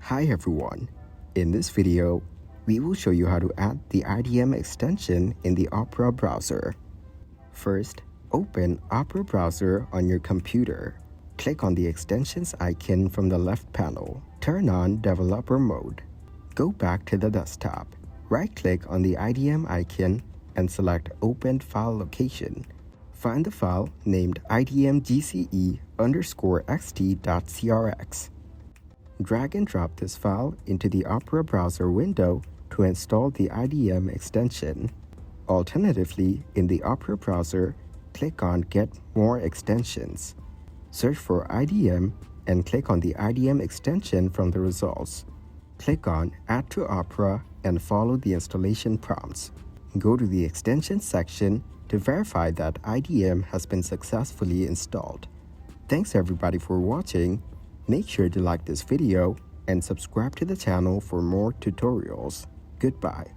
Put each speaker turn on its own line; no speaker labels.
Hi everyone. In this video, we will show you how to add the IDM extension in the Opera browser. First, open Opera browser on your computer. Click on the extensions icon from the left panel. Turn on developer mode. Go back to the desktop. Right-click on the IDM icon and select Open File Location. Find the file named idmgce_xt.crx. Drag and drop this file into the Opera browser window to install the IDM extension. Alternatively, in the Opera browser, click on Get More Extensions. Search for IDM and click on the IDM extension from the results. Click on Add to Opera and follow the installation prompts. Go to the Extensions section to verify that IDM has been successfully installed. Thanks everybody for watching. Make sure to like this video and subscribe to the channel for more tutorials. Goodbye.